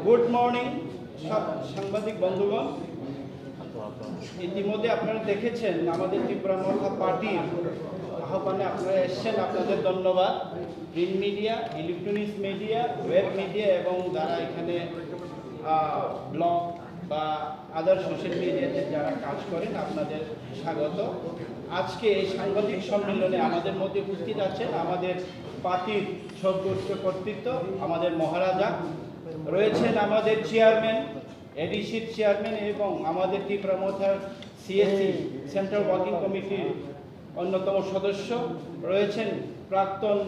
Good morning সব সাংবাদিক বন্ধুগণ। ইতিমধ্যে আপনারা দেখেছেন আমাদের ত্রিপুরা মথা পার্টির আহ্বানে আপনারা এসছেন, আপনাদের ধন্যবাদ। Print media, electronics media, web media এবং যারা এখানে ব্লগ বা আদার সোশ্যাল মিডিয়াতে যারা কাজ করেন আপনাদের স্বাগত। আজকে এই সাংবাদিক সম্মেলনে আমাদের মধ্যে উপস্থিত আছেন আমাদের পার্টির সর্বোচ্চ কর্তৃত্ব আমাদের মহারাজা, রয়েছেন আমাদের চেয়ারম্যান, এডিসির চেয়ারম্যান এবং আমাদের ত্রিপুরা মথার সিএসসি সেন্ট্রাল ওয়ার্কিং কমিটির অন্যতম সদস্য, রয়েছেন প্রাক্তন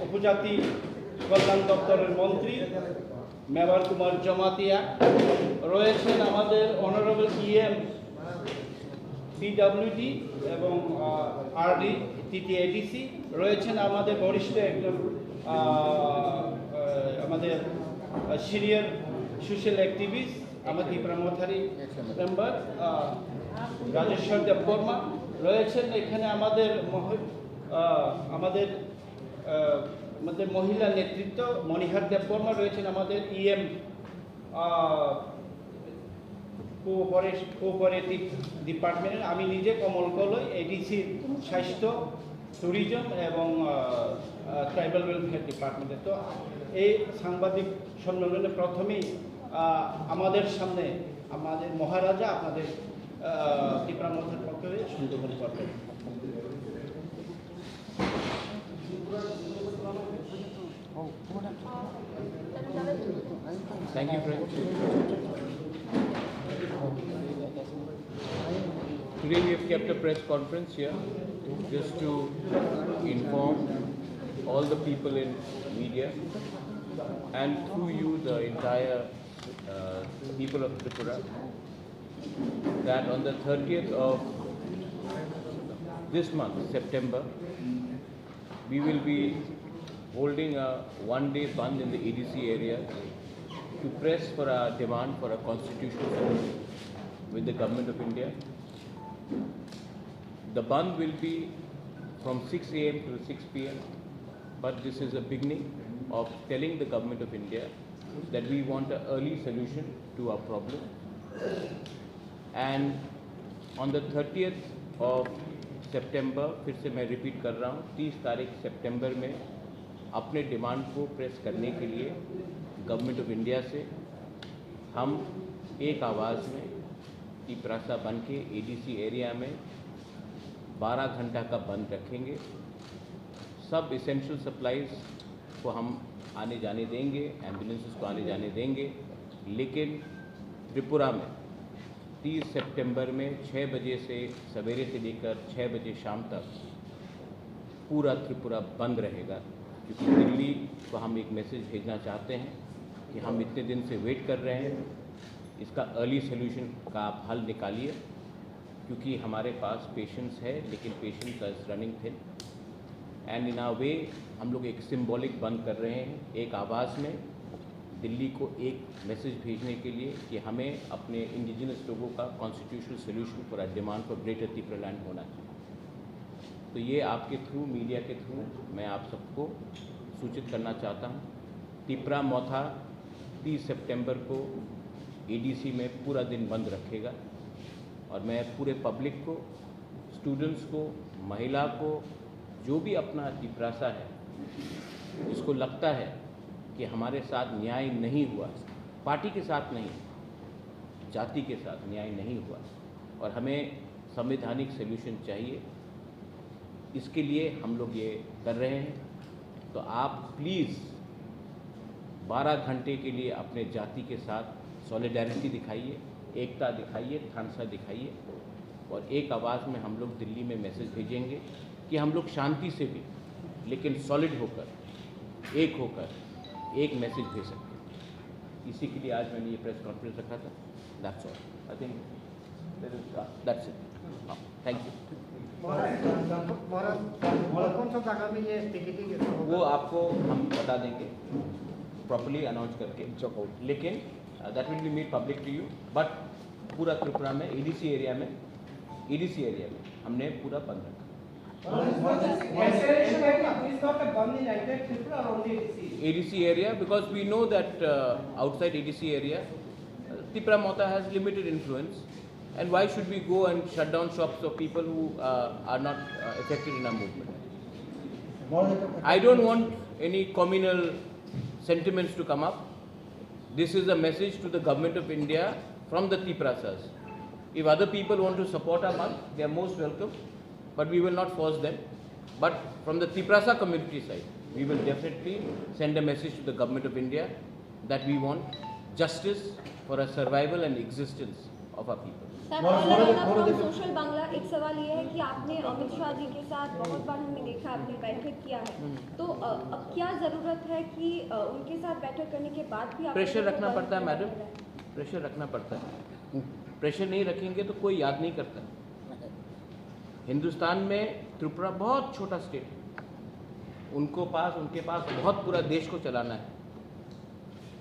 উপজাতি কল্যাণ দপ্তরের মন্ত্রী মেবার কুমার জমাতিয়া, রয়েছেন আমাদের অনারেবল ইএম পিডব্লিউডি এবং আরডি তৃতীয় এডিসি, রয়েছেন আমাদের বরিষ্ঠ একজন আমাদের সিনিয়র সোশ্যাল অ্যাক্টিভিস্ট আমাদের ত্রিপুরা মথারি মেম্বার রাজেশ্বর দেববর্মা, রয়েছেন এখানে আমাদের আমাদের মহিলা নেতৃত্ব মণিহার দেববর্মা, রয়েছেন আমাদের ইএম কোঅপারেটিভ ডিপার্টমেন্টের, আমি নিজে কমল কলই, এডিসির স্বাস্থ্য, ট্যুরিজম এবং ট্রাইবাল ওয়েলফেয়ার ডিপার্টমেন্টে। তো এই সাংবাদিক সম্মেলনে প্রথমেই আমাদের সামনে আমাদের মহারাজা আপনাদের ত্রিপুরা মথার পক্ষে সম্বোধন করবেন। Thank you, friend. Today we have kept a press conference here just to inform all the people in media and through you the entire people of Tripura that on the 30th of this month, September, we will be holding a one-day bandh in the EDC area to press for our demand for a constitutional solution with the Government of India. The bandh will be from 6 a.m. to 6 p.m. but this is a beginning of telling the Government of India that we want an early solution to our problem. And on the 30th of September, फिर से मैं repeat कर रहा हूँ, 30 तारीख सितंबर में अपने demand को प्रेस करने के लिए गवर्नमेंट ऑफ इंडिया से हम एक आवाज़ में टिपरासा बन के एडीसी एरिया में 12 घंटा का बंद रखेंगे। सब इसेंशियल सप्लाईज को हम आने जाने देंगे, एम्बुलेंसेस को आने जाने देंगे, लेकिन त्रिपुरा में 30 सितंबर में 6 बजे से सवेरे से लेकर 6 बजे शाम तक पूरा त्रिपुरा बंद रहेगा, क्योंकि दिल्ली को हम एक मैसेज भेजना चाहते हैं कि हम इतने दिन से वेट कर रहे हैं, इसका अर्ली सोल्यूशन का आप हल निकालिए, क्योंकि हमारे पास पेशेंट्स है लेकिन patients are running thin and in a way हम लोग एक सिंबॉलिक बंद कर रहे हैं, एक आवाज़ में दिल्ली को एक मैसेज भेजने के लिए कि हमें अपने इंडिजिनस लोगों का constitutional solution for a demand for greater Tripura land होना चाहिए। तो ये आपके थ्रू, मीडिया के थ्रू मैं आप सबको सूचित करना चाहता हूँ। टिपरा मौथा 30 सितंबर को एडीसी में पूरा दिन बंद रखेगा और मैं पूरे पब्लिक को, स्टूडेंट्स को, महिला को, जो भी अपना टिपरासा है जिसको लगता है कि हमारे साथ न्याय नहीं हुआ, पार्टी के साथ नहीं, जाति के साथ न्याय नहीं हुआ और हमें संवैधानिक सॉल्यूशन चाहिए, इसके लिए हम लोग ये कर रहे हैं। तो आप प्लीज़ 12 घंटे के लिए अपने जाति के साथ सॉलिडारिटी दिखाइए, एकता दिखाइए, ठानसा दिखाइए और एक आवाज़ में हम लोग दिल्ली में मैसेज भेजेंगे कि हम लोग शांति से भी लेकिन सॉलिड होकर, एक होकर एक मैसेज भेज सकते हैं। इसी के लिए आज मैंने ये प्रेस कॉन्फ्रेंस रखा था। That's all, I think that's it. Thank you. वो आपको हम बता देंगे प्रॉपर्ली अनाउंस करके, लेकिन that will be made public to you. But पूरा त्रिपुरा में एडीसी एरिया में हमने पूरा बंद रखा। It's not a gun in United Tripura or only ADC? ADC area, because we know that outside ADC area, Tripura Mota has limited influence, and why should we go and shut down shops of people who are not affected in our movement? I don't want any communal sentiments to come up. This is a message to the government of India from the Triprasas. If other people want to support our month, they are most welcome, but we will not force them. But from the Triprasa community side, we will definitely send a message to the government of India that we want justice for a survival and existence of our people. Social Bangla एक सवाल ये है कि आपने अमित शाह जी के साथ बहुत बार हमने देखा, आपने बैठक किया है, तो अब क्या जरूरत है कि उनके साथ बैठक करने के बाद भी प्रेशर रखना पड़ता है मैडम, प्रेशर रखना पड़ता है। प्रेशर नहीं रखेंगे तो कोई याद नहीं करता। हिंदुस्तान में त्रिपुरा बहुत छोटा स्टेट है, उनके पास बहुत पूरा देश को चलाना है।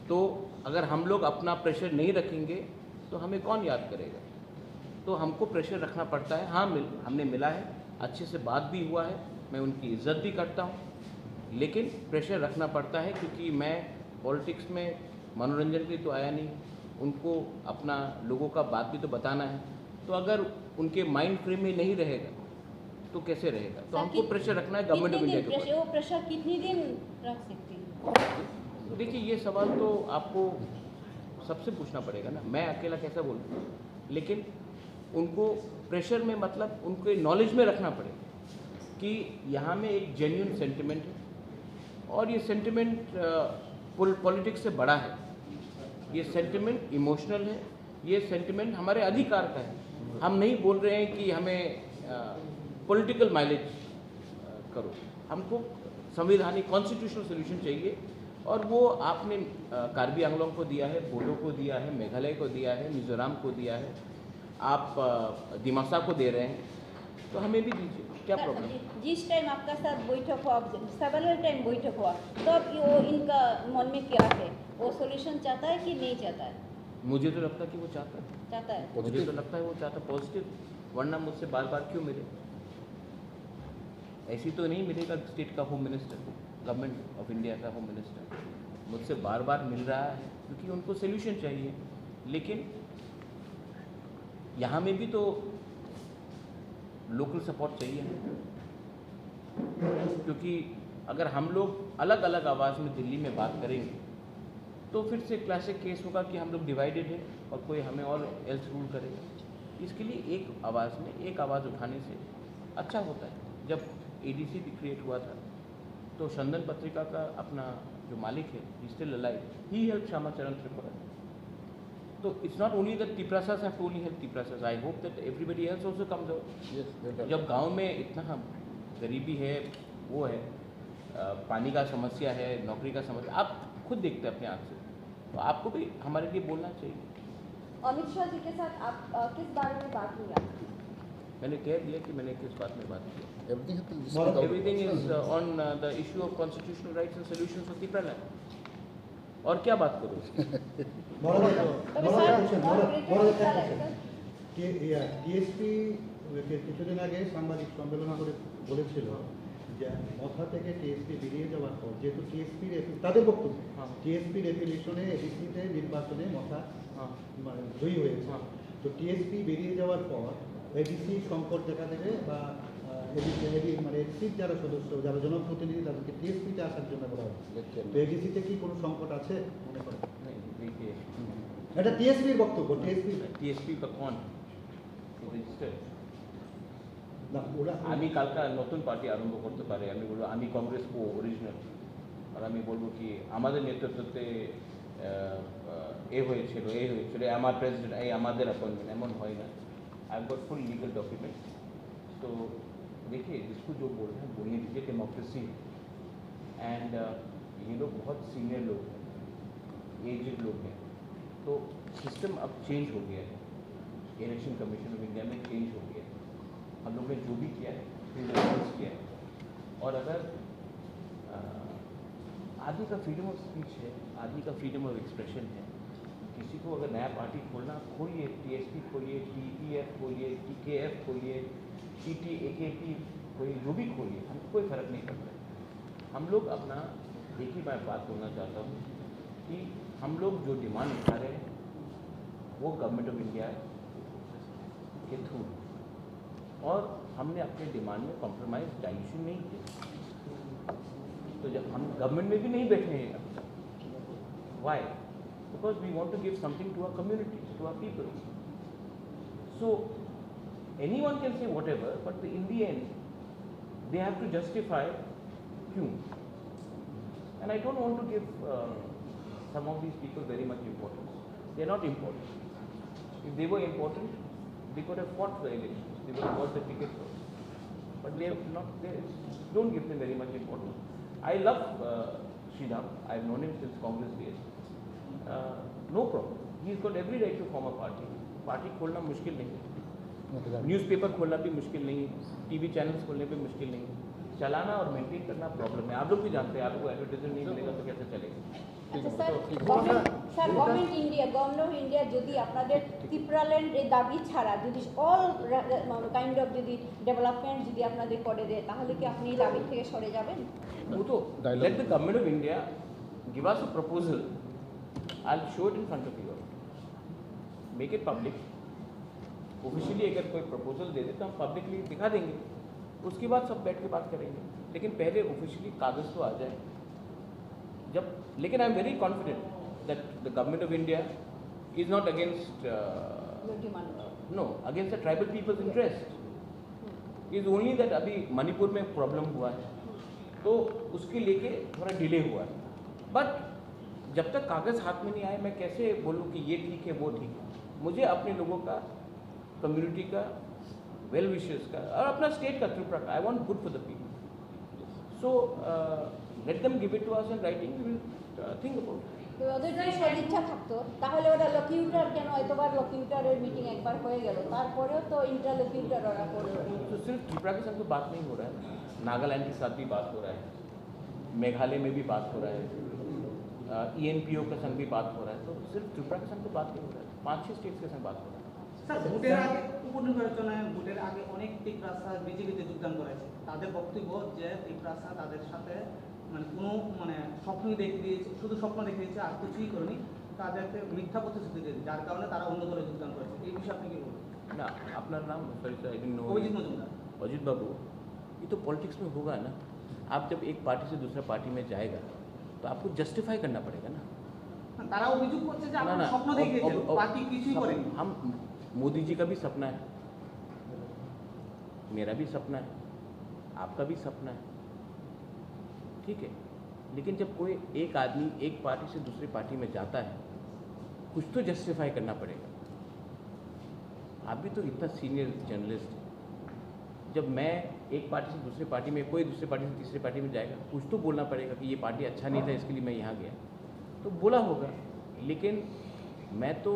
तो अगर हम लोग अपना प्रेशर नहीं रखेंगे तो हमें कौन याद करेगा? तो हमको प्रेशर रखना पड़ता है। हाँ, हमने मिला है, अच्छे से बात भी हुआ है, मैं उनकी इज्जत भी करता हूँ, लेकिन प्रेशर रखना पड़ता है क्योंकि मैं पॉलिटिक्स में मनोरंजन के लिए तो आया नहीं, उनको अपना लोगों का बात भी तो बताना है। तो अगर उनके माइंड फ्रेम में नहीं रहेगा तो कैसे रहेगा? तो हमको प्रेशर रखना है गवर्नमेंट ऑफ इंडिया के ऊपर। वो प्रेशर कितनी दिन रख सकती है? देखिए, ये सवाल तो आपको सबसे पूछना पड़ेगा ना, मैं अकेला कैसा बोलूँ? लेकिन उनको प्रेशर में मतलब उनको नॉलेज में रखना पड़ेगा कि यहाँ में एक जेन्युइन सेंटिमेंट है और ये सेंटिमेंट पॉलिटिक्स से बड़ा है, ये सेंटिमेंट इमोशनल है, ये सेंटिमेंट हमारे अधिकार का है। हम नहीं बोल रहे हैं कि हमें पॉलिटिकल माइलेज करो, हमको संवैधानिक कॉन्स्टिट्यूशनल सोल्यूशन चाहिए और वो आपने कार्बी आंगलोंग को दिया है, बोडो को दिया है, मेघालय को दिया है, मिजोरम को दिया है, आप दिमासा को दे रहे हैं, तो हमें भी दीजिए, क्या प्रॉब्लम? जिस टाइम आपका साथ बैठक हुआ, सेवरल टाइम बैठक हुआ, तब वो इनका मन में क्या है? वो सॉल्यूशन चाहता है कि नहीं चाहता है? मुझे तो लगता है कि वो चाहता है, मुझे तो लगता है वो चाहता है पॉजिटिव, वरना मुझसे बार बार क्यों मिले? ऐसी तो नहीं मिलेगा स्टेट का home minister, government of India का होम मिनिस्टर मुझसे बार बार मिल रहा है क्योंकि उनको सोल्यूशन चाहिए। लेकिन यहाँ में भी तो लोकल सपोर्ट चाहिए, क्योंकि अगर हम लोग अलग अलग आवाज़ में दिल्ली में बात करेंगे तो फिर से क्लासिक केस होगा कि हम लोग डिवाइडेड हैं और कोई हमें और एल्स रूल करेगा। इसके लिए एक आवाज़ में एक आवाज़ उठाने से अच्छा होता है। जब एडीसी भी क्रिएट हुआ था तो चंदन पत्रिका का अपना जो मालिक है, he still alive, he help Shyamacharan Tripura. तो it's not only that Triprasas have only helped Triprasas. I hope that everybody else also comes out. जब गांव में इतना गरीबी है, वो है, पानी का समस्या है, नौकरी का समस्या, आप खुद देखते हैं अपने आँख से, तो आपको भी हमारे लिए बोलना चाहिए। अमित शाह जी के साथ आप किस बारे में बात हुई आपकी? मैंने कह दिया कि मैंने किस बात में बात की। Everything is on the issue of constitutional rights and solutions of Tripura. और क्या बात करूँ? টিএসপি কিছুদিন আগে সাংবাদিক সম্মেলন করে বলেছিল যে মথা থেকে টিএসপি বেরিয়ে যাওয়ার পর, যেহেতু টিএসপি তাদের বক্তব্য টিএসপি রেফিলিউশনে এডিসিতে নির্বাচনে মথা জয়ী হয়েছে, তো টিএসপি বেরিয়ে যাওয়ার পর এডিসি সংকট দেখা দেবে বা মানে এডিসির যারা সদস্য, যারা জনপ্রতিনিধি, তাদেরকে টিএসপিতে আসার জন্য বলা হচ্ছে। তো এডিসিতে কি কোনো সংকট আছে মনে করেন? देखिए, এটা টিএসপির বক্তব্য। টিএসপি का कौन রেজিস্টার? না, ওরা আমি কালকা নতুন পার্টি আরম্ভ করতে পারে, আমি বলবো আমি কংগ্রেস কো অরিজিনাল, আর আমি বলবো কি আমাদের নেতৃত্বে হয়েছিল আমার প্রেসিডেন্ট, এই আমাদের অ্যাপয়েন্টমেন্ট, এমন হয় না। I have got full legal document. तो देखिए, जिसको जो बोलना है बोलने दीजिए, डेमोक्रेसी एंड ये लोग बहुत सीनियर लोग हैं, एजेड लोग हैं, तो सिस्टम अब चेंज हो गया है, इलेक्शन कमीशन ऑफ इंडिया में चेंज हो गया है। हम लोग ने जो भी किया है रिजल्ट किया है, और अगर आदमी का फ्रीडम ऑफ स्पीच है, आदमी का फ्रीडम ऑफ एक्सप्रेशन है, किसी को अगर नया पार्टी खोलना, खोलिए, टीएसपी खोलिए, टीपीएफ खोलिए, टीकेएफ खोलिए, टीटी एकेपी कोई जो भी खोलिए, हमको कोई फ़र्क नहीं पड़ता। हम लोग अपना एक ही बात बोलना चाहता हूँ कि हम लोग जो डिमांड उठा रहे हैं वो गवर्नमेंट ऑफ इंडिया के थ्रू, और हमने अपने डिमांड में कॉम्प्रोमाइज़ डाइल्यूशन नहीं किया। तो जब हम गवर्नमेंट में भी नहीं बैठे हैं, why? Because we want to give something to our community, to our people. So anyone can say whatever, but in the end they have to justify क्यों। And I don't want to give some of these people very much importance. They are not important. If they were important, they could have fought for elections, they would have got the ticket for it. But they have not, they don't give them very much importance. I love Sridham, I have known him since Congress days. No problem, he's got every right to form a party. Party खोलना मुश्किल नहीं है, newspaper खोलना भी मुश्किल नहीं है, TV channels खोलने भी मुश्किल नहीं है, चलाना और मेंटेन करना प्रॉब्लम है। आप लोग भी जानते हैं, आपको एडवर्टाइजमेंट नहीं मिलेगा तो कैसे चलेगा। আচ্ছা স্যার গভর্নমেন্ট অফ ইন্ডিয়া যদি আপনাদের ত্রিপুরাল্যান্ড এই দাবি ছাড়া যদি অল কাইন্ড অফ যদি ডেভেলপমেন্ট যদি আপনাদের করে দেয় তাহলে কি আপনি এই দাবি থেকে সরে যাবেন? वो तो let the government of India give us a proposal, I will show it in front of you, make it public. Officially अगर कोई प्रपोजल दे दे तो हम पब्लिकली दिखा देंगे, उसके बाद सब बैठ के बात करेंगे। लेकिन पहले ऑफिशियली कागज़ तो आ जाए जब। लेकिन I am very confident that the government of India is not against no against the tribal people's interest, is only that अभी मणिपुर में प्रॉब्लम हुआ है तो उसके लेके थोड़ा डिले हुआ है। बट जब तक कागज़ हाथ में नहीं आए मैं कैसे बोलूँ कि ये ठीक है वो ठीक है। मुझे अपने लोगों का, कम्युनिटी का, वेल विशेस का और अपना स्टेट का त्रिपुरा का, I want good for the people. So let them give it to us in writing, we will think about it. তো ওদের যদি সদিচ্ছা থাকতো তাহলে ওরা লকিউটার কেন এতবার লকিউটারের মিটিং একবার হয়ে গেল, তারপরেও তো ইন্টারলকিউটার ওরা করলো। तो सिर्फ त्रिपुरा के साथ तो बात नहीं हो रहा है, नागालैंड के साथ भी बात हो रहा है, मेघालय में भी बात हो रहा है, ENPO के संग भी बात हो रहा है। तो सिर्फ त्रिपुरा के संग तो बात नहीं हो रहा है, 5-6 स्टेट्स के संग बात हो रहा है। স্যার ভোটের আগে উপনির্বাচনে ভোটের আগে অনেক টিকরাসা বিজেপিতে যোগদান করেছে, তাদের বক্তব্য যে টিকরাসা তাদের সাথে মানে কোনো মানে স্বপ্নই দেখে দিয়েছে, শুধু স্বপ্ন দেখে দিয়েছে আর কিছুই করেনি, তাদেরকে মিথ্যা প্রতিশ্রুতি দিয়েছে, যার কারণে তারা অন্য দলে যোগদান করেছে। এই বিষয়ে আপনি কি বলবেন? ना अपना नाम sorry sir I didn't know. Abhijit Majumdar. Ajit Babu, ये तो पॉलिटिक्स में होगा ना। आप जब एक पार्टी से दूसरा पार्टी में जाएगा तो आपको जस्टिफाई करना पड़ेगा ना। তারা অভিযোগ করছে যে ना আপনারা ना স্বপ্ন দেখিয়েছেন, পার্টি কিছুই করেনি। हम मोदी जी का भी सपना है, मेरा भी सपना है, आपका भी सपना है, ठीक है। लेकिन जब कोई एक आदमी एक पार्टी से दूसरी पार्टी में जाता है कुछ तो जस्टिफाई करना पड़ेगा। आप भी तो इतना सीनियर जर्नलिस्ट हैं, जब मैं एक पार्टी से दूसरी पार्टी में, कोई दूसरी पार्टी से तीसरी पार्टी में जाएगा कुछ तो बोलना पड़ेगा कि ये पार्टी अच्छा नहीं था इसके लिए मैं यहाँ गया, तो बोला होगा। लेकिन मैं तो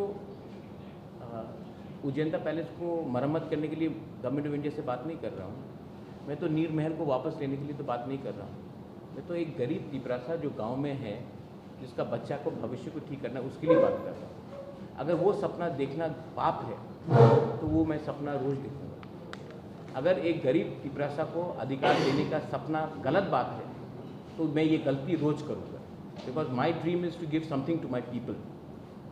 उजेंदा पैलेस को मरम्मत करने के लिए गवर्नमेंट ऑफ इंडिया से बात नहीं कर रहा हूँ, मैं तो नीर महल को वापस लेने के लिए तो बात नहीं कर रहा हूँ। मैं तो एक गरीब तिपरासा जो गांव में है जिसका बच्चा को भविष्य को ठीक करना है उसके लिए बात कर रहा हूँ। अगर वो सपना देखना पाप है तो वो मैं सपना रोज़ देखूँगा। अगर एक गरीब तिपरासा को अधिकार देने का सपना गलत बात है तो मैं ये गलती रोज़ करूँगा। Because my dream is to give something to my people,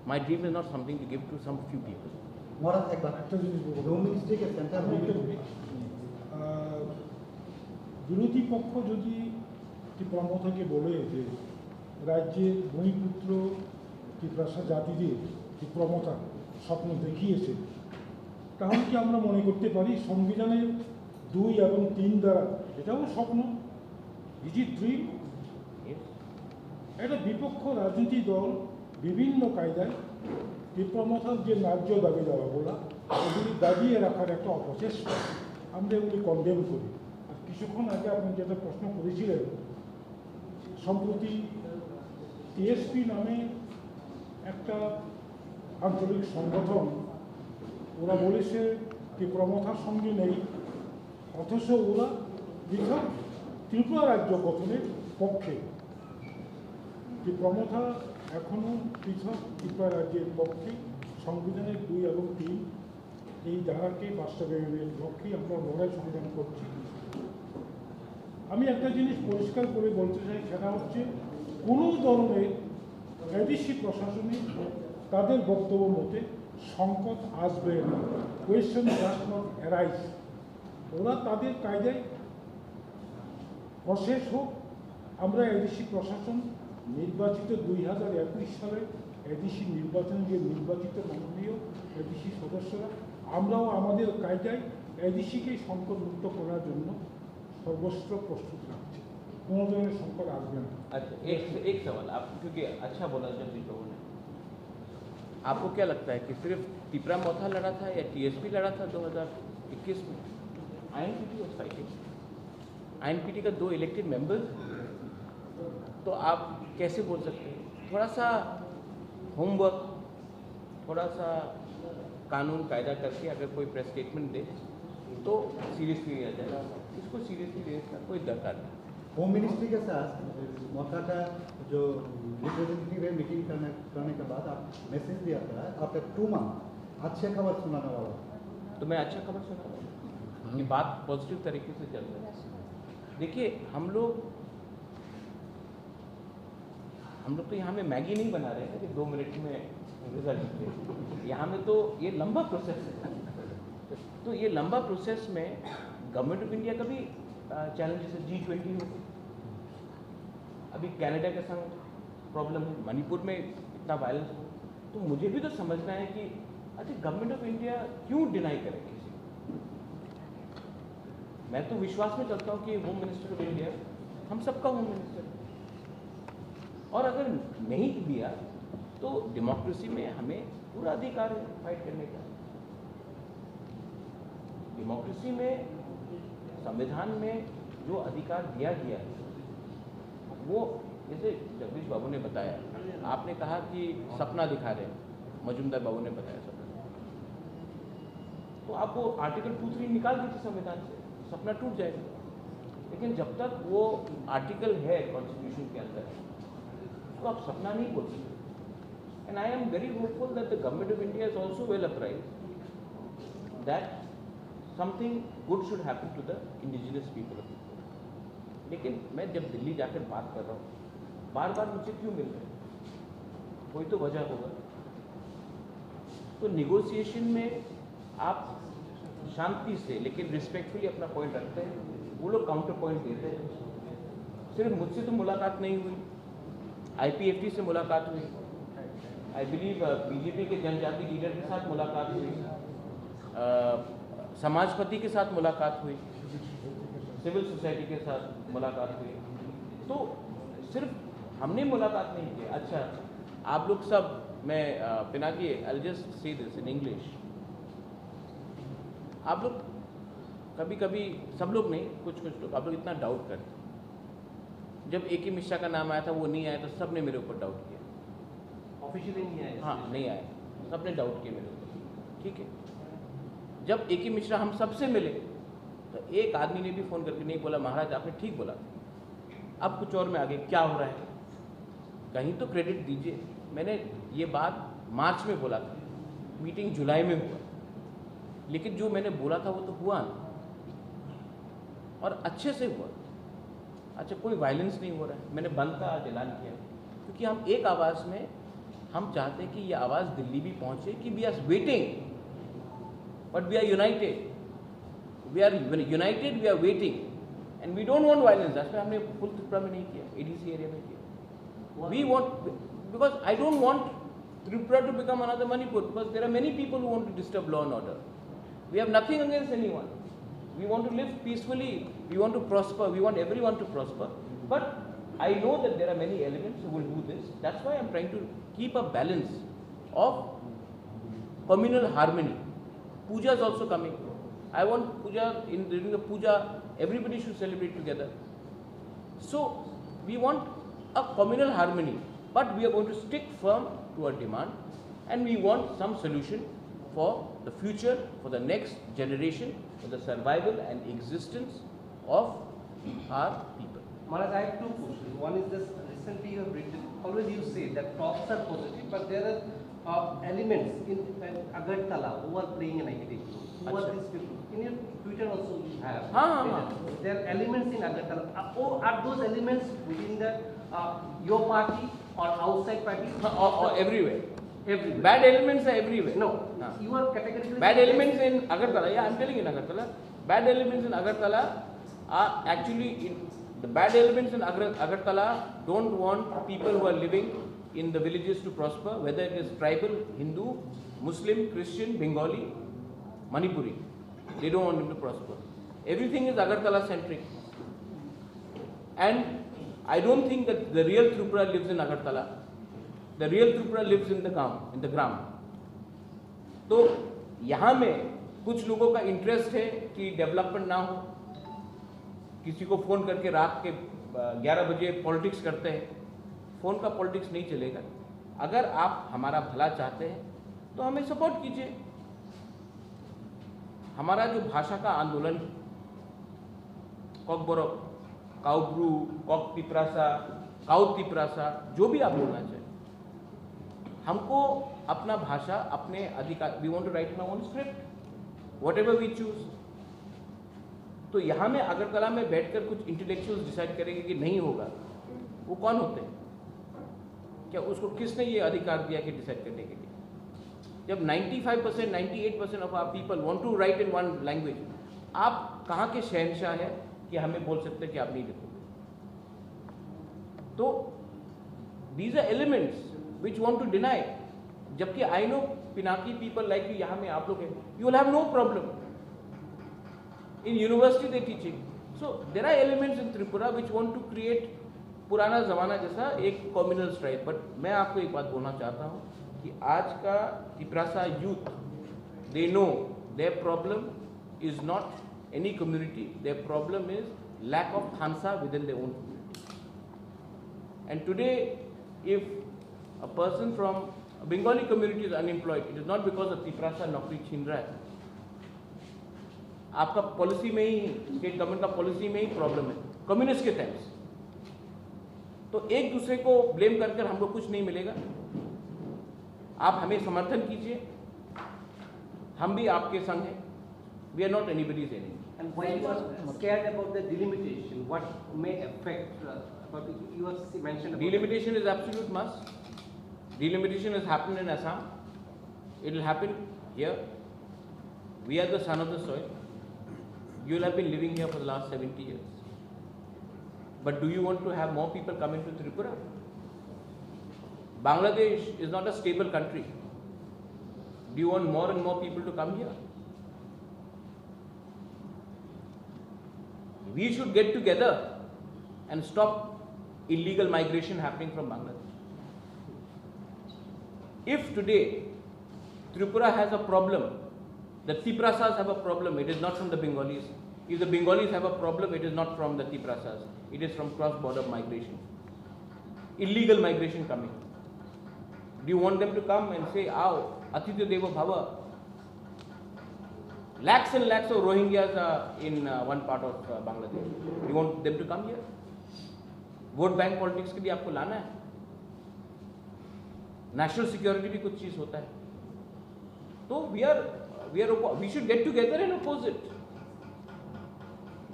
my dream is not something to give to some few people. Maharaj একবার একটা জিনিস বলবো, হোম মিনিস্ট্রিকে সেন্টার বিরোধী পক্ষ যদি ত্রিপুরামথাকে বলে যে রাজ্যের ভূমিপুত্র ত্রিপুরাসা জাতিদের ত্রিপুরামথা স্বপ্ন দেখিয়েছে, তাহলে কি আমরা মনে করতে পারি সংবিধানের 2 এবং 3 দ্বারা এটাও স্বপ্ন, ইজ ইট ড্রিম? একটা বিপক্ষ রাজনীতি দল বিভিন্ন কায়দায় ত্রিপুরামথার যে ন্যায্য দাবি দেওয়াগুলো এগুলি দাবিয়ে রাখার একটা অপচেষ্টা, আমরা এগুলি কনডেম করি। আর কিছুক্ষণ আগে আপনি যেটা প্রশ্ন করেছিলেন, সম্প্রতি টিএসপি নামে একটা আঞ্চলিক সংগঠন, ওরা বলেছে ত্রিপুরামথার সঙ্গে নেই, অথচ ওরা পৃথক ত্রিপুরা রাজ্য গঠনের পক্ষে। ত্রিপুরামথা এখনও পৃথক ত্রিপুরা রাজ্যের পক্ষে, সংবিধানের 2 এবং 3 এই ধারাকে বাস্তবায়নের লক্ষ্যে আমরা লড়াই সংগ্রাম করছি। আমি একটা জিনিস পরিষ্কার করে বলতে চাই, সেটা হচ্ছে কোনো ধরনের এডিসি প্রশাসনিক তাদের বক্তব্য মতে সংকট আসবে না, কোয়েশ্চেন ডাজ নট অ্যারাইজ। ওরা তাদের কায়দায় প্রসেস হোক। আমরা এডিসি প্রশাসন নির্বাচিত 2021 সালে এডিসি নির্বাচন যে নির্বাচিত মাননীয় এডিসি সদস্যরা, আমরাও আমাদের কায়দায় এডিসিকে সংকটমুক্ত করার জন্য सर्वस्व प्रस्तुत रखते, কোনো ধরনের সংকট আসবে না। अच्छा, एक सवाल आप, क्योंकि अच्छा बोला जगदीश बाबू ने, आपको क्या लगता है कि सिर्फ तिपरा मोथा लड़ा था या टीएसपी लड़ा था 2021 में? आईएनपीटी वाज फाइटिंग, आईएनपीटी का 2 इलेक्टेड मेंबर्स, तो आप कैसे बोल सकते हैं? थोड़ा सा होमवर्क, थोड़ा सा कानून कायदा करके अगर कोई प्रेस स्टेटमेंट दे तो सीरियसली लिया जाएगा, इसको सीरियसली लेने का कोई दरकार नहीं। होम मिनिस्ट्री के साथ मौका का जो रिप्रेजेंटेटिव है मीटिंग करने के बाद आप मैसेज दिया था आफ्टर 2 मंथ अच्छे खबर सुनाने वाला, तो मैं अच्छा खबर सुना रहा हूँ कि बात पॉजिटिव तरीके से चल रही है। देखिए हम लोग तो यहाँ में मैगी नहीं बना रहे हैं कि 2 मिनट में रिजल्ट निकले। यहाँ में तो ये लंबा प्रोसेस है, तो ये लंबा प्रोसेस में गवर्नमेंट ऑफ इंडिया का भी चैलेंजेस है। G20 हो, अभी कनाडा के संग प्रॉब्लम है, मणिपुर में इतना वायलेंस हो, तो मुझे भी तो समझना है कि अच्छा गवर्नमेंट ऑफ इंडिया क्यों डिनाई करे किसी को। मैं तो विश्वास में चलता हूँ कि होम मिनिस्टर ऑफ इंडिया हम सबका होम मिनिस्टर है, और अगर नहीं दिया तो डेमोक्रेसी में हमें पूरा अधिकार है फाइट करने का। डेमोक्रेसी में संविधान में जो अधिकार दिया गया है वो, जैसे जगदीश बाबू ने बताया, आपने कहा कि सपना दिखा रहे हैं, मजूमदार बाबू ने बताया सपना, तो आप वो आर्टिकल 2-3 निकाल दीजिए संविधान से, सपना टूट जाएगा। लेकिन जब तक वो आर्टिकल है कॉन्स्टिट्यूशन के अंदर तो आप सपना नहीं बोल सकते। And I am very hopeful that the government of India is also well apprised that something good should happen to the indigenous people of India. लेकिन मैं जब दिल्ली जाकर बात कर रहा हूँ, बार बार मुझे क्यों मिल रहे हैं? कोई तो वजह होगा। तो निगोशिएशन में आप शांति से लेकिन रिस्पेक्टफुली अपना पॉइंट रखते हैं, वो लोग काउंटर पॉइंट देते हैं। सिर्फ मुझसे तो मुलाकात नहीं हुई, IPFT से मुलाकात हुई, आई बिलीव बीजेपी के जनजाति लीडर के साथ मुलाकात हुई, समाजपति के साथ मुलाकात हुई, सिविल सोसाइटी के साथ मुलाकात हुई। तो सिर्फ हमने मुलाकात नहीं की। अच्छा आप लोग सब, मैं Pinaki, I just say this in English, आप लोग कभी कभी, सब लोग नहीं, कुछ कुछ लोग, आप लोग इतना डाउट करते। जब AK मिश्रा का नाम आया था, वो नहीं आया, तो सब ने मेरे ऊपर डाउट किया। ऑफिशियली नहीं आया? हाँ, नहीं आया, सबने डाउट किया मेरे ऊपर, ठीक है। जब AK मिश्रा हम सबसे मिले तो एक आदमी ने भी फ़ोन करके नहीं बोला महाराज आपने ठीक बोला, अब कुछ और में आगे क्या हो रहा है, कहीं तो क्रेडिट दीजिए। मैंने ये बात मार्च में बोला था, मीटिंग जुलाई में हुआ, लेकिन जो मैंने बोला था वो तो हुआ ना, और अच्छे से हुआ। अच्छा कोई वायलेंस नहीं हो रहा है, मैंने बंद का आज ऐलान किया, क्योंकि हम एक आवाज़ में, हम चाहते हैं कि ये आवाज़ दिल्ली भी पहुँचे कि we are waiting but we are united, we are united, we are waiting and we don't want violence. ऐसा हमने फुल त्रिपुरा में नहीं किया, ADC एरिया में किया। We want, because I don't want Tripura to become another Manipur, because there are many people who want to disturb law and order. We have nothing against anyone. We want to live peacefully, we want to prosper, we want everyone to prosper. But I know that there are many elements who will do this. That's why I'm trying to keep a balance of communal harmony. Puja is also coming. I want puja, during the puja, everybody should celebrate together. So we want a communal harmony, but we are going to stick firm to our demand, and we want some solution for the future, for the next generation, for the survival and existence of our people. Maharaj, I have 2 questions. One is this: recently you have written always you say that talks are positive, but there are elements in Agartala who are playing a negative role. Who are these people? In your Twitter also you have. There are elements in Agartala. Are those elements within the your party or outside party? Or everywhere. Everywhere. Bad elements are everywhere. No, you are categorically. Bad elements in Agartala, yeah, I'm telling you in Agartala. Bad elements in Agartala are actually the bad elements in Agartala don't want people who are living in the villages to prosper, whether it is tribal, Hindu, Muslim, Christian, Bengali, Manipuri. They don't want them to prosper. Everything is Agartala centric. And I don't think that the real Tripura lives in Agartala. The real Tripura lives in the gram. तो यहाँ में कुछ लोगों का interest है कि development ना हो, किसी को फ़ोन करके रात के 11 बजे पॉलिटिक्स करते हैं। फ़ोन का पॉलिटिक्स नहीं चलेगा। अगर आप हमारा भला चाहते हैं तो हमें सपोर्ट कीजिए। हमारा जो भाषा का आंदोलन, कॉकबोरक, काउब्रू, कॉक पिपरासा, काउत पिपरासा, जो भी आप बोलना चाहें, हमको अपना भाषा, अपने अधिकार, we want to write our own script, whatever we choose. तो यहाँ में अगरतला में बैठकर कुछ इंटेलेक्चुअल्स डिसाइड करेंगे कि नहीं होगा, वो कौन होते हैं? क्या उसको किसने ये अधिकार दिया कि डिसाइड करने के लिए? जब 95%, 98% of our people want to write in one language, आप कहाँ के शहंशाह हैं कि हमें बोल सकते हैं कि आप नहीं लिखोगे? तो these are elements which want to deny. जबकि I know Pinaki people like you, यहाँ में आप लोग हैं, you will have no problem. In university they teaching. So there are elements in Tripura which want to create पुराना ज़माना जैसा एक communal strife. But मैं आपको एक बात बोलना चाहता हूँ कि आज का Tiprasa youth, they know their problem is not any community. Their problem is lack of khansa within their own community. And today, if a person from a Bengali community is unemployed, it is not because of Tiprasa नौकरी छीन रहा है। आपका policy में ही, state government का policy में ही problem है, communist के टाइम्स। तो एक दूसरे को ब्लेम कर हमको कुछ नहीं मिलेगा। आप हमें समर्थन कीजिए, हम भी आपके संग हैं। We are not anybody's enemy. And when you are scared about the delimitation, what may affect? But you have mentioned about Delimitation is absolute must. Delimitation has happened in Assam. It will happen here. We are the son of the soil. You will have been living here for the last 70 years. But do you want to have more people come into Tripura? Bangladesh is not a stable country. Do you want more and more people to come here? We should get together and stop illegal migration happening from Bangladesh. If today Tripura has a problem, the Tiprasas have a problem, it is not from the Bengalis. If the Bengalis have a problem, it is not from the Tiprasas. It is from cross-border migration. Illegal migration coming. Do you want them to come and say, "Aao, Atitya Deva Bhava"? Lakhs and lakhs of Rohingyas are in one part of Bangladesh. Do you want them to come here? Vote bank politics के लिए आपको लाना है? National security भी कुछ चीज़ होता है। तो we should get together and oppose it.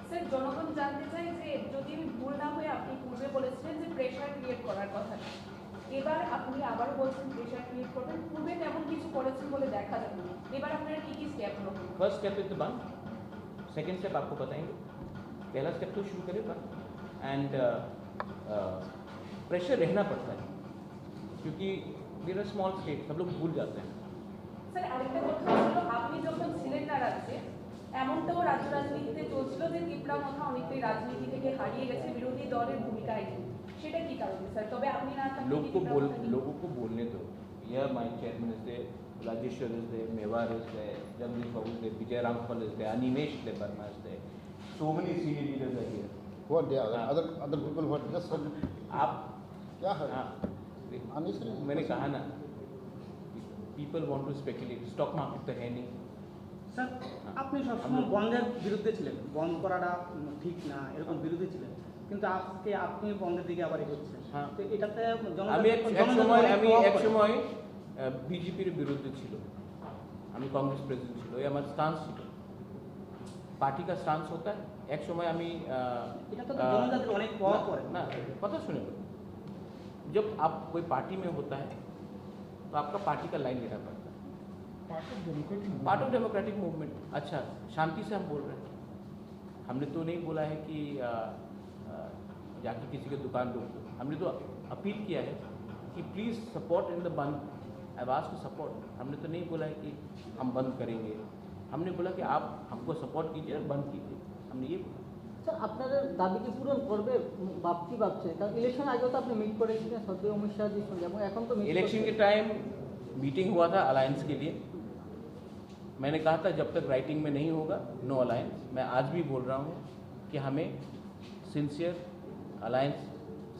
Sir, জনগণ জানতে চাই যে যদি আমি ভুল না হয়ে আপনি পূর্বে বলেছিলেন যে প্রেশার ক্রিয়েট করার কথা, এবার আপনি আবার বলছেন প্রেশার ক্রিয়েট করবেন। পূর্বে তেমন কিছু করেছেন বলে দেখা যাবে, এবার আপনারা কি কি স্টেপ নেবেন? फर्स्ट स्टेप इज द बंद, सेकेंड स्टेप आपको बताएंगे। पहला स्टेप तो शुरू करें बंद, एंड प्रेशर रहना पड़ता है क्योंकि वी आर स्मॉल स्टेट, सब लोग भूल जाते हैं। স্যার, আরেকটা কথা ছিল, আপনি যখন ছিলেন না রাজ্যে, এমনটাও রাজ্য রাজনীতিতে চলছিল যে ত্রিপুরা মথা অনেকটাই রাজনীতি থেকে হারিয়ে গেছে বিরোধী দলের ভূমিকায়। সেটা কি কারণে স্যার? তবে আপনি না থাকলে लोगों को बोलने दो। यह my chairman is there, Rajeshwar is there, Mewar is there, Jagdish Babu is there, Vijay Ramphal is there, Animesh Verma is there, so many senior leaders are here. What they are other people who are just आप क्या है? हाँ, मैंने कहा ना, people want to speculate, stock market तो है नहीं। স্যার, আপনি সবসময় বন্ধের বিরুদ্ধে ছিলেন, বন্ধ করাটা ঠিক না এরকম বিরোধী ছিলেন। কিন্তু আজকে আপনি বন্ধের দিকে আবার এগোচ্ছেন। হ্যাঁ। তো এটাতে আমি এক সময় বিজেপির বিরুদ্ধে ছিল, আমি কংগ্রেস প্রেসিডেंट ছিল, ये আমার স্টান্স ছিল, পার্টি का स्टांस होता है। एक समय আমি এটা তো জনজাতির অনেক প্রভাব পড়ে ना पता सुने, जब आप कोई पार्टी में होता है तो आपका पार्टी का लाइन लेना पड़ता है, पार्ट ऑफ डेमोक्रेटिक मूवमेंट। अच्छा, शांति से हम बोल रहे हैं, हमने तो नहीं बोला है कि जाके किसी के दुकान रोक दो, हमने तो अपील किया है कि प्लीज़ सपोर्ट इन द बंद, आवाज़ को सपोर्ट। हमने तो नहीं बोला है कि हम बंद करेंगे, हमने बोला कि आप हमको सपोर्ट कीजिए और बंद कीजिए, हमने ये बोला। স্যার আপনাদের দাবি কি পূরণ করবে কি ভাবছেন? কারণ ইলেকশন আগেও তো আপনি মিট করেছিলেন সদ্য অমিত শাহজির সঙ্গে, এবং এখন তো इलेक्शन के टाइम मीटिंग हुआ था अलायंस के लिए, मैंने कहा था जब तक राइटिंग में नहीं होगा नो अलायंस। मैं आज भी बोल रहा हूँ कि हमें सिंसियर अलायंस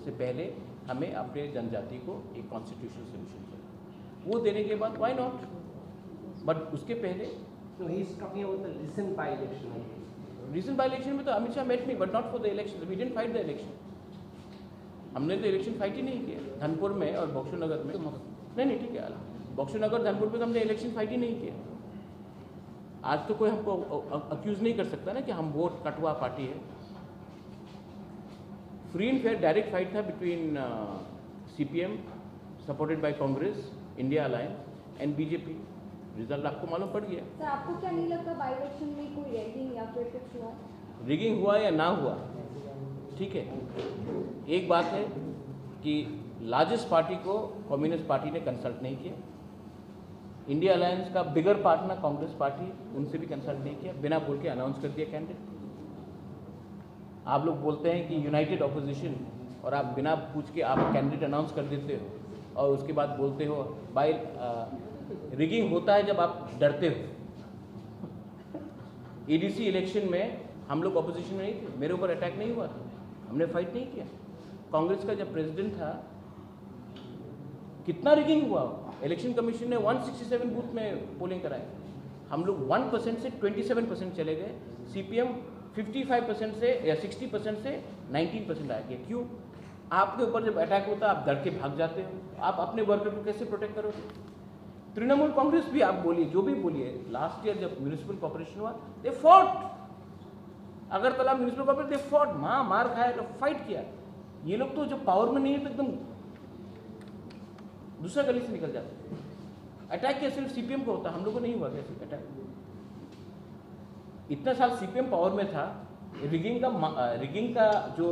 से पहले हमें अपने जनजाति को एक कॉन्स्टिट्यूशनल सोल्यूशन चाहिए, वो देने के बाद व्हाई नॉट, बट उसके पहले No, he is talking about the recent by-election. Recent by election में तो Amit Shah met me, but not for the election, we didn't fight the election. हमने तो इलेक्शन फाइट ही नहीं किया धनपुर में और बक्सू नगर में, नहीं ठीक है, बक्सू नगर धनपुर में तो हमने इलेक्शन फाइट ही नहीं किया। आज तो कोई हमको अक्यूज नहीं कर सकता ना कि हम वोट कटवा पार्टी है। Free and fair direct fight था between CPM supported by Congress, India alliance and BJP. Result आपको मालूम पड़ गया। सर आपको क्या नहीं लगता बाई इलेक्शन में कोई रैगिंग या फिर कुछ हुआ? रिगिंग हुआ या ना हुआ, ठीक है, एक बात है कि लार्जेस्ट पार्टी को कम्युनिस्ट पार्टी ने कंसल्ट नहीं किया, इंडिया अलायंस का बिगर पार्टनर कांग्रेस पार्टी, उनसे भी कंसल्ट नहीं किया, बिना बोल के अनाउंस कर दिया कैंडिडेट। आप लोग बोलते हैं कि यूनाइटेड ऑपोजिशन, और आप बिना पूछ के आप कैंडिडेट अनाउंस कर देते हो और उसके बाद बोलते हो बाय रिगिंग होता है जब आप डरते हो। EDC इलेक्शन में हम लोग ऑपोजिशन में नहीं थे, मेरे ऊपर अटैक नहीं हुआ था, हमने फाइट नहीं किया। कांग्रेस का जब प्रेसिडेंट था कितना रिगिंग हुआ, इलेक्शन कमीशन ने 167 बूथ में पोलिंग कराई, हम लोग 1% से 27% चले गए, CPM 55% से या 60% से 19% आ गया। क्यों? आपके ऊपर जब अटैक होता है आप डर के भाग जाते हो, आप अपने वर्कर को कैसे प्रोटेक्ट करोगे? तृणमूल कांग्रेस भी आप बोलिए, जो भी बोलिए, लास्ट ईयर जब म्यूनिसिपल कॉर्पोरेशन हुआ they fought, Agartala municipal corporation they fought, मार खाया तो फाइट किया। ये लोग तो जब पावर में नहीं है तो एकदम दूसरा गली से निकल जाते। अटैक क्या सिर्फ CPM को होता, हम लोग को नहीं हुआ कैसे अटैक? इतना साल CPM पावर में था, रिगिंग का जो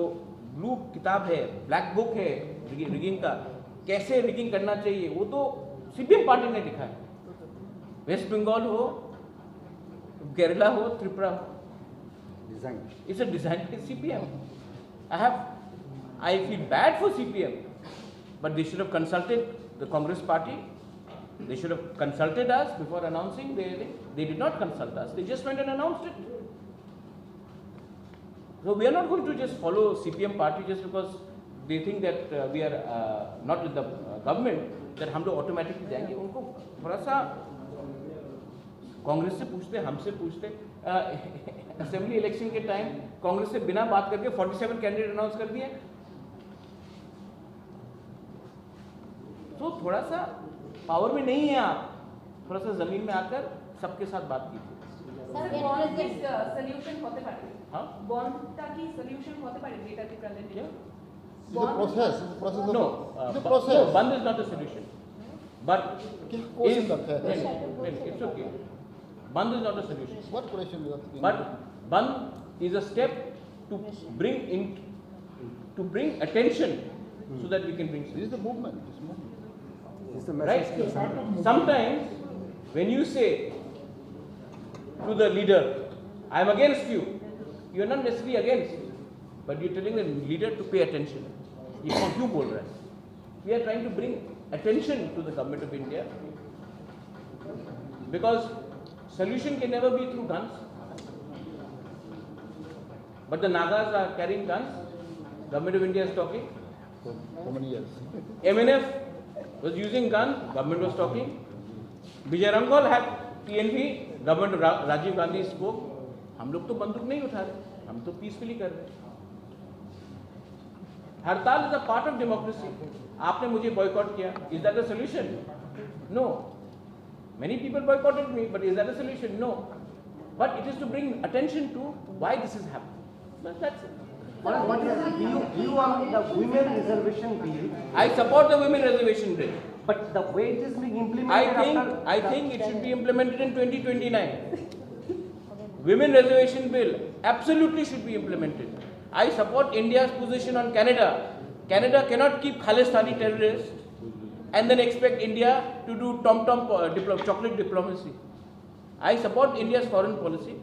ब्लू किताब है, ब्लैक बुक है रिगिंग का, कैसे रिगिंग करना चाहिए, वो तो CPM पार्टी ने लिखा है। वेस्ट बंगाल हो, केरला हो, त्रिपुरा हो, it's a design by CPM। I feel bad for CPM, but they should have consulted the Congress party, they should have consulted us before announcing. They did not consult us, they just went and announced it. So we are not going to just follow CPM party just because they think that we are not with the government, that हम लोग automatically जाएंगे। उनको थोड़ा सा कांग्रेस से पूछते, हमसे पूछते। असेंबली इलेक्शन के टाइम कांग्रेस से बिना बात करके 47 कैंडिडेट अनाउंस कर दिए। तो थोड़ा सा पावर में नहीं है आप, थोड़ा सा जमीन में आकर सबके साथ बात कीजिए। সলিউশন হতে পারে, हाँ, বন্ডটা কি সলিউশন হতে পারে যেটা present? It's a process. It's a process of. no, It's a process. no, band is not a solution, but क्या question करते हैं? it's okay, band is not a solution, What question you are asking? but band is a step to bring attention so that we can bring This is the movement. This movement. right. Sometimes when you say to the leader, I am against you, you are not necessarily against, but you are telling the leader to pay attention. ये कौन क्यों बोल रहा है? We are trying to bring attention to the government of India, because solution can never be through guns. But the Nagas are carrying guns. Government of India is talking. For many years. MNF was using gun. Government was talking. Vijay Ranghol had TNV. Government of Rajiv Gandhi spoke. हम लोग तो बंदूक नहीं उठा रहे, हम तो peacefully कर रहे हैं। हड़ताल is a part of democracy. आपने मुझे बॉयकॉट किया, is that a solution? No. Many people boycotted me, but is that a solution? No. But it is to bring attention to why this is happening. But that's it. What is the view on the women reservation bill? I support the women reservation bill. But the way it is being implemented I think it should be implemented in 2029. Women reservation bill absolutely should be implemented. I support India's position on Canada. Canada cannot keep Khalistani terrorists and then expect India to do tom-tom chocolate diplomacy. I support India's foreign policy.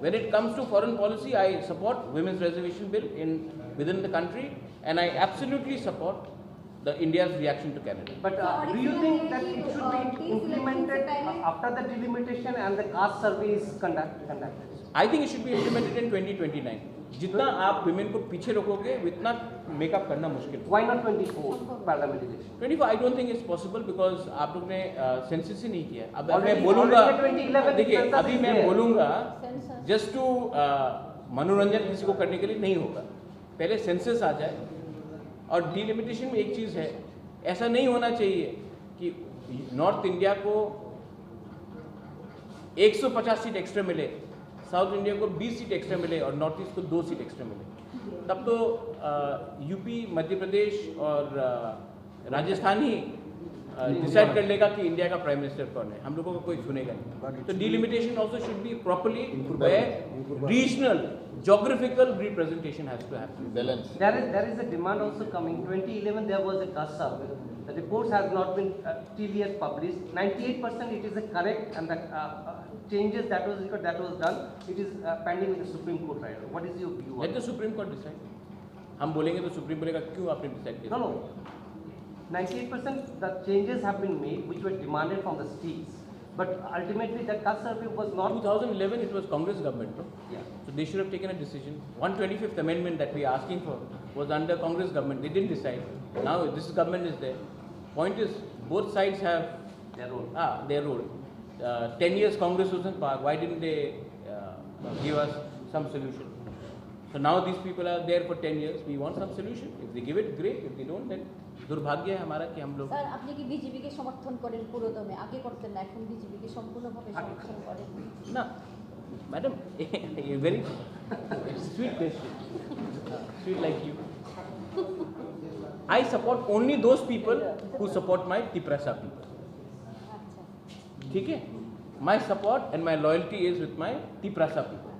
When it comes to foreign policy, I support women's reservation bill within the country, and I absolutely support the India's reaction to Canada. But do you think that it should be implemented after the delimitation and the caste survey is conducted? I think it should be implemented in 2029. जितना आप women को पीछे रोकोगे, उतना makeup करना मुश्किल. Why not 24 parliament election? 24, I don't think it's possible because आप लोग ने सेंसस ही नहीं किया. अब Already- मैं बोलूँगा, already 2011 देखिए census अभी is मैं there. बोलूँगा जस्ट टू मनोरंजन किसी को करने के लिए नहीं होगा. पहले सेंसस आ जाए. और डिलिमिटेशन में एक चीज़ है, ऐसा नहीं होना चाहिए कि नॉर्थ इंडिया को 150 सीट एक्स्ट्रा मिले, साउथ इंडिया को 20 सीट एक्स्ट्रा मिले और नॉर्थ ईस्ट को 2 सीट एक्स्ट्रा मिले. तब तो यूपी, मध्य प्रदेश और राजस्थान ही डिसाइड कर लेगा कि इंडिया का प्राइम मिनिस्टर कौन है. हम लोगों को कोई सुनेगा नहीं. तो delimitation also should be properly where regional geographical representation has to happen. Balance. There is a demand also coming. 2011 there was a caste survey. The reports has not been till yet published. 98% it is a correct, and the changes that was done. It is pending with the Supreme Court right now. What is your view? Let the Supreme Court decide. हम बोलेंगे तो supreme बोलेगा क्यों आपने decide किया? No. 98% the changes have been made which were demanded from the states. But ultimately that caste survey was not. 2011 it was Congress government, no? Yeah. So they should have taken a decision. 125th amendment that we are asking for was under Congress government. They didn't decide. Now this government is there. Point is, both sides have Their role. Their role. 10 years Congress was in power. Why didn't they give us some solution? So now these people are there for 10 years. We want some solution. If they give it, great. If they don't, then दुर्भाग्य है हमारा कि हम लोग. Sir আপনি কি বিজেপিকে সমর্থন করেন পুরোদমে? আগে করতেন না, এখন বিজেপিকে সম্পূর্ণভাবে সমর্থন করেন? না madam, very sweet question, sweet like you. I support only those people who support my Tiprasa people. ठीक है? My support and my loyalty is with my Tiprasa people.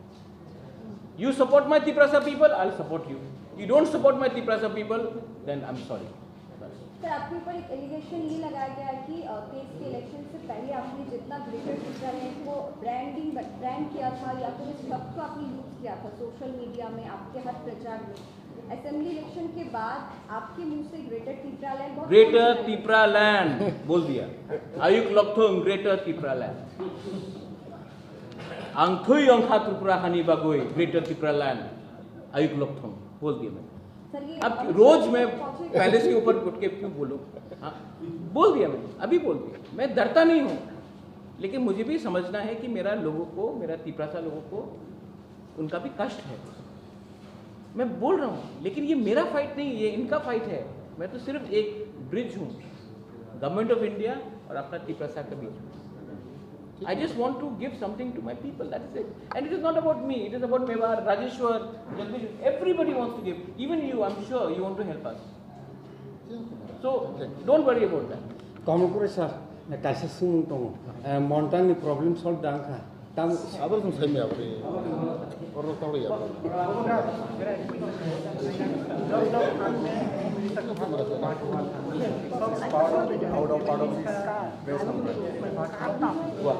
You support my Tiprasa people, I'll support you. You don't support my Tiprasa people, then I'm sorry. Sir आपके ऊपर एक allegation ये लगाया गया है कि केस के इलेक्शन से पहले आपने जितना ग्रेटर टिप्रालैंड को ब्रांड किया था या फिर इस शब्द को आपने यूज़ किया था सोशल मीडिया में, आपके हर प्रचार में. असेंबली इलेक्शन के बाद आपके मुंह से ग्रेटर टिप्रालैंड ग्रेटर टिप्रालैंड बोल दिया. आयुक लक्थों ग्रेटर टिप्रालैंड. आंखोई अंखा त्रिपुरा हानि बागोई ग्रेटर टिप्रालैंड आयुक लक्थों बोल दिया मैंने. अब रोज मैं पैलेस के ऊपर उठ के क्यों बोलूं? हाँ, बोल दिया मैंने, अभी बोल दिया. मैं डरता नहीं हूँ, लेकिन मुझे भी समझना है कि मेरा लोगों को, मेरा तिपरासा लोगों को उनका भी कष्ट है. मैं बोल रहा हूँ, लेकिन ये मेरा फाइट नहीं, ये इनका फाइट है. मैं तो सिर्फ एक ब्रिज हूँ गवर्नमेंट ऑफ इंडिया और अपना तिपरासा के बीच. I just want to give something to my people, that is it. And it is not about me, it is about Mewar, Rajeshwar, Jagdish, everybody wants to give. Even you, I'm sure you want to help us. So, don't worry about that. Kamukure sir, kasi sung tong montan ni problem solve dang ka. Tam Abang tung saya apa? Orang tahu ya. Out of part of this base number. What?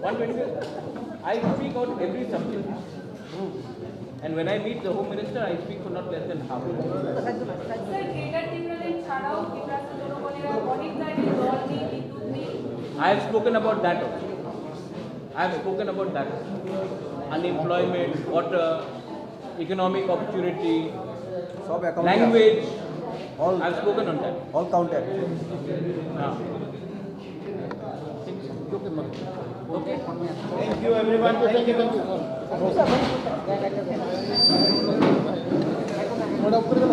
125. I speak out every subject. And when I meet the Home Minister, I speak for not less than half an hour. Sir greater Tipraland ছাড়াও টিপ্রাসা জনগণের অনেক জায়গায় জল নেই, বিদ্যুৎ নেই. I have spoken about that also. I have spoken about that. Unemployment, water, economic opportunity, language. All I have spoken on that. all counted. Okay. Thank you everyone. Thank you. Thank you. ওটা of করে গেল